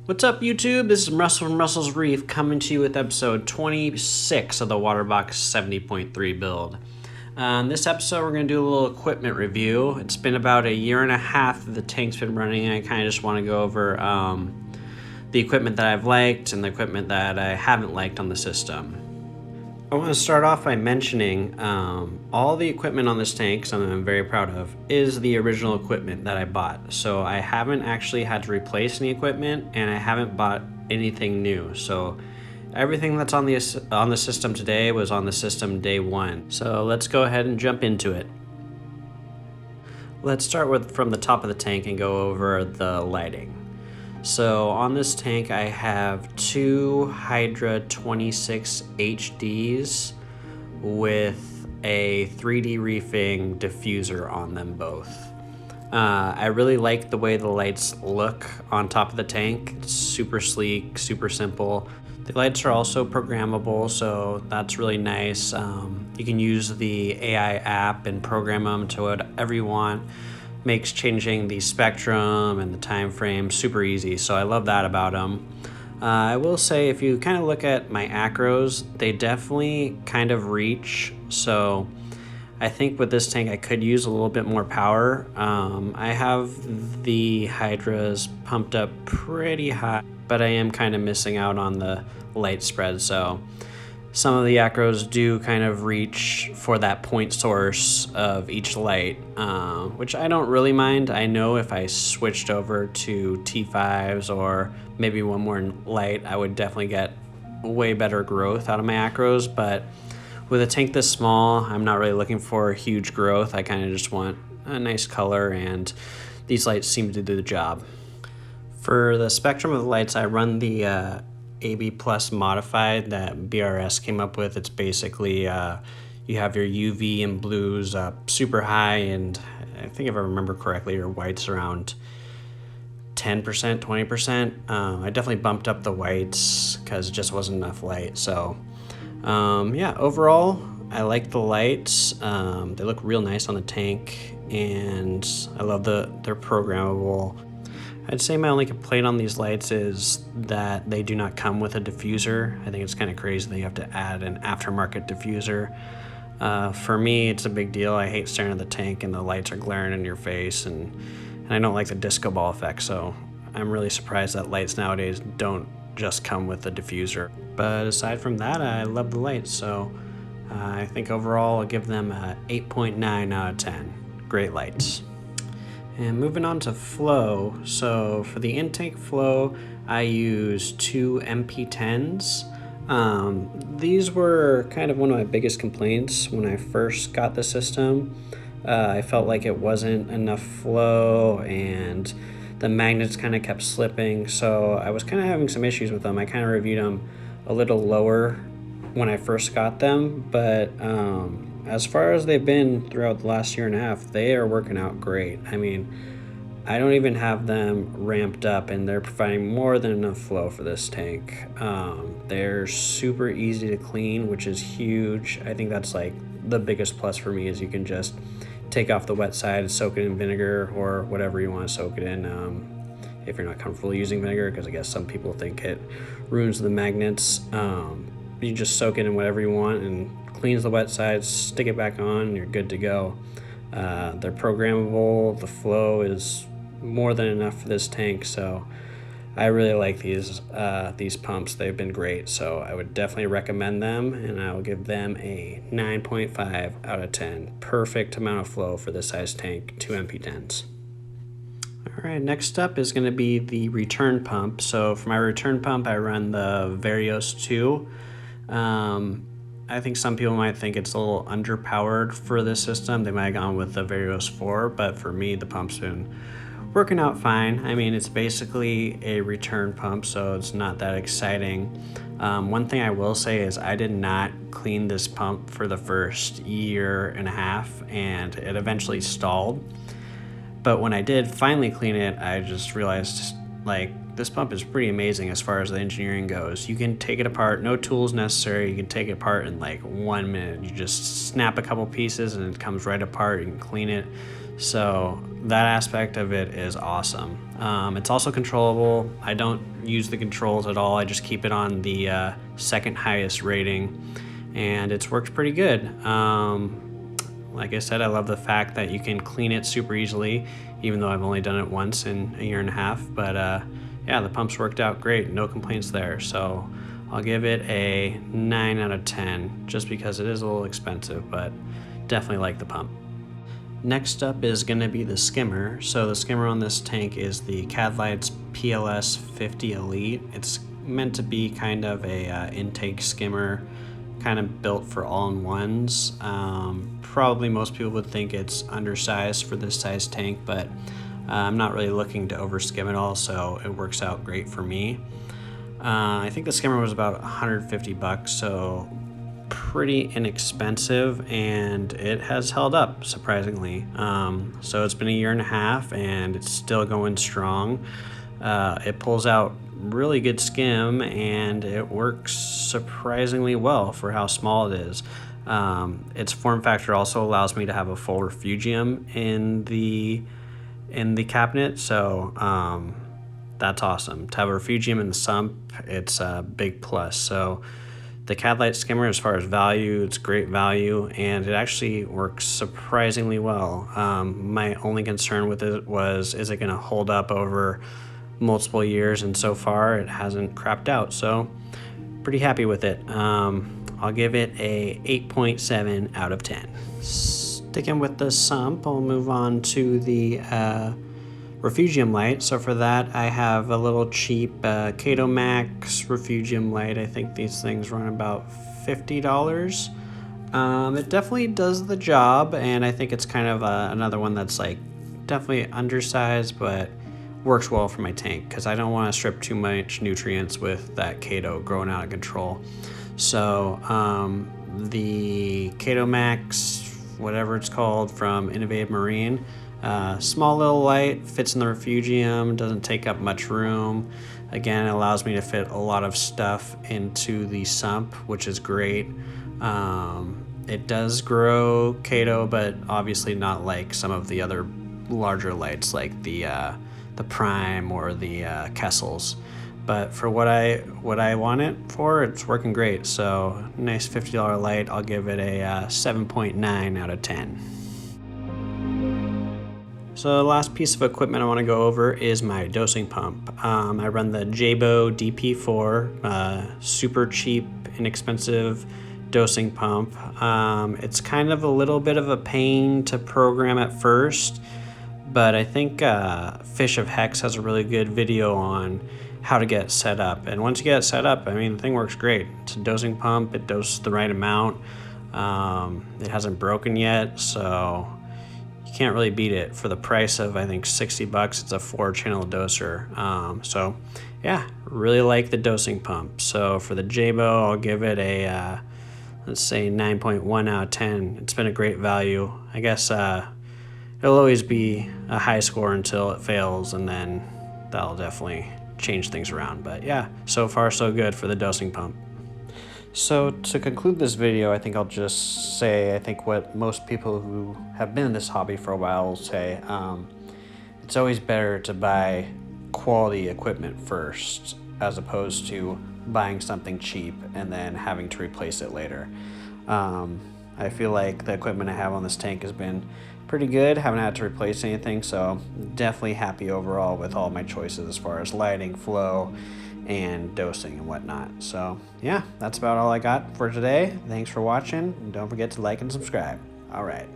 What's up, YouTube? This is Russell from Russell's Reef coming to you with episode 26 of the Waterbox 70.3 build. In this episode, we're going to do a little equipment review. It's been about a year and a half that the tank's been running, and I kind of just want to go over the equipment that I've liked and the equipment that I haven't liked on the system. I want to start off by mentioning all the equipment on this tank, something I'm very proud of, is the original equipment that I bought. So I haven't actually had to replace any equipment, and I haven't bought anything new. So everything that's on the system today was on the system day one. So let's go ahead and jump into it. Let's start from the top of the tank and go over the lighting. So on this tank, I have two Hydra 26 HDs with a 3D reefing diffuser on them both. I really like the way the lights look on top of the tank. It's super sleek, super simple. The lights are also programmable, so that's really nice. You can use the AI app and program them to whatever you want. Makes changing the spectrum and the time frame super easy, so I love that about them. I will say, if you kind of look at my acros, they definitely kind of reach, so I think with this tank I could use a little bit more power. I have the Hydras pumped up pretty high, but I am kind of missing out on the light spread, so some of the acros do kind of reach for that point source of each light, which I don't really mind. I know if I switched over to T5s or maybe one more light, I would definitely get way better growth out of my acros, but with a tank this small, I'm not really looking for huge growth. I kind of just want a nice color, and these lights seem to do the job. For the spectrum of the lights, I run the AB Plus modified that BRS came up with. It's basically you have your UV and blues up super high, and I think if I remember correctly, your whites around 10%, 20%. I definitely bumped up the whites because it just wasn't enough light. So yeah, overall I like the lights. They look real nice on the tank, and I love they're programmable. I'd say my only complaint on these lights is that they do not come with a diffuser. I think it's kind of crazy that you have to add an aftermarket diffuser. For me, it's a big deal. I hate staring at the tank and the lights are glaring in your face, and I don't like the disco ball effect, so I'm really surprised that lights nowadays don't just come with a diffuser. But aside from that, I love the lights, so I think overall I'll give them a 8.9 out of 10. Great lights. And moving on to flow, so for the intake flow, I use two MP10s. These were kind of one of my biggest complaints when I first got the system. I felt like it wasn't enough flow, and the magnets kind of kept slipping, so I was kind of having some issues with them. I kind of reviewed them a little lower when I first got them, but as far as they've been throughout the last year and a half, they are working out great. I mean, I don't even have them ramped up, and they're providing more than enough flow for this tank. They're super easy to clean, which is huge. I think that's like the biggest plus for me, is you can just take off the wet side, soak it in vinegar or whatever you want to soak it in. If you're not comfortable using vinegar, because I guess some people think it ruins the magnets, you just soak it in whatever you want and cleans the wet sides, stick it back on, and you're good to go. They're programmable. The flow is more than enough for this tank, so I really like these pumps. They've been great, so I would definitely recommend them, and I will give them a 9.5 out of 10. Perfect amount of flow for this size tank, two MP10s. All right, next up is going to be the return pump. So for my return pump, I run the Varios 2. I think some people might think it's a little underpowered for this system. They might have gone with the Varios 4, but for me, the pump's been working out fine. I mean, it's basically a return pump, so it's not that exciting. One thing I will say is I did not clean this pump for the first year and a half, and it eventually stalled. But when I did finally clean it, I just realized, like, this pump is pretty amazing as far as the engineering goes. You can take it apart, no tools necessary. You can take it apart in like 1 minute. You just snap a couple pieces and it comes right apart. You can clean it. So that aspect of it is awesome. It's also controllable. I don't use the controls at all. I just keep it on the second highest rating, and it's worked pretty good. Like I said, I love the fact that you can clean it super easily, even though I've only done it once in a year and a half. But yeah, the pumps worked out great. No complaints there. So I'll give it a 9 out of 10, just because it is a little expensive, but definitely like the pump. Next up is going to be the skimmer. So the skimmer on this tank is the Cadlight's PLS 50 Elite. It's meant to be kind of a intake skimmer, kind of built for all-in-ones. Probably most people would think it's undersized for this size tank, but I'm not really looking to over skim it all, so it works out great for me. I think the skimmer was about 150 bucks, so pretty inexpensive, and it has held up surprisingly. So it's been a year and a half and it's still going strong. It pulls out really good skim and it works surprisingly well for how small it is. Its form factor also allows me to have a full refugium in the cabinet, so that's awesome. To have a refugium in the sump, it's a big plus. So the Cadlight skimmer, as far as value, it's great value, and it actually works surprisingly well. My only concern with it was, is it going to hold up over multiple years? And so far, it hasn't crapped out. So pretty happy with it. I'll give it a 8.7 out of 10. Sticking with the sump, I'll move on to the refugium light. So for that, I have a little cheap Kato Max refugium light. I think these things run about $50. It definitely does the job, and I think it's kind of another one that's like definitely undersized, but works well for my tank because I don't want to strip too much nutrients with that Kato growing out of control. So the Kato Max, whatever it's called, from Innovative Marine, small little light, fits in the refugium, doesn't take up much room. Again, it allows me to fit a lot of stuff into the sump, which is great. It does grow Kato, but obviously not like some of the other larger lights like the Prime or the Kessels. But for what I want it for, it's working great. So nice $50 light. I'll give it a 7.9 out of 10. So the last piece of equipment I want to go over is my dosing pump. I run the Jabo DP4, super cheap, inexpensive dosing pump. It's kind of a little bit of a pain to program at first, but I think Fish of Hex has a really good video on how to get set up. And once you get it set up, I mean, the thing works great. It's a dosing pump, it doses the right amount. It hasn't broken yet, so you can't really beat it. For the price of, I think, 60 bucks, it's a 4-channel doser. So yeah, really like the dosing pump. So for the Jabo, I'll give it a, let's say 9.1 out of 10. It's been a great value. I guess it'll always be a high score until it fails, and then that'll definitely change things around. But yeah, so far so good for the dosing pump. So to conclude this video, I think I'll just say, I think what most people who have been in this hobby for a while will say, it's always better to buy quality equipment first, as opposed to buying something cheap and then having to replace it later. I feel like the equipment I have on this tank has been pretty good. Haven't had to replace anything, so definitely happy overall with all my choices as far as lighting, flow, and dosing and whatnot. So yeah, that's about all I got for today. Thanks for watching, and don't forget to like and subscribe. All right.